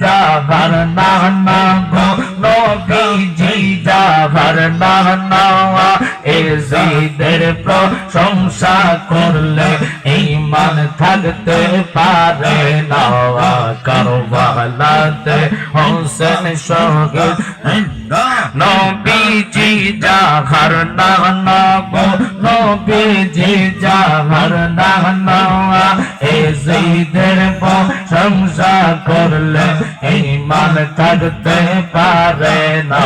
যাবার নানা গো নবীজি যাবার নানা এজিদের প্রশংসা করলে ঈমান থাকতে পারে না কারবালাতে হোসেন শহীদ নবীজি যাবার নানা গো নবীজি যাবার নানা এজিদের প্রশংসা করলে ঈমান থাকতে পারে না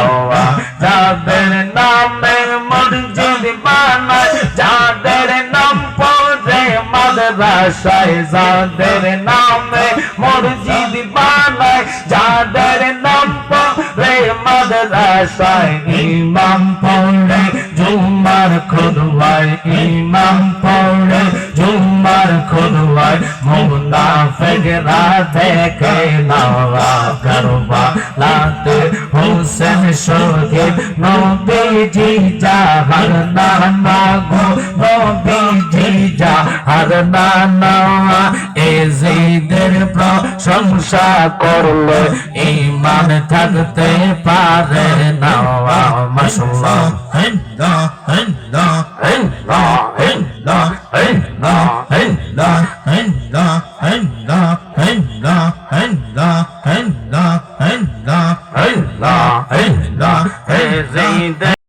যাদের নামে মসজিদ বানায় যাদের নাম পড়ে মাদ্রাসায় যাদের নামে মসজিদ বানায় যাদের নাম পড়ে মাদ্রাসায় ইমাম পড়ে জুমার খুতবায় ইমাম পড়ে জুমার খুতবায় মুনাফিকরা দেখে না কারবালাতে হোসেন শহীদ নবীজি যাহার নানা গো নবীজি যাহার নানা এজিদের প্রশংসা করলে ঈমান থাকতে পারে না মাশাআল্লাহ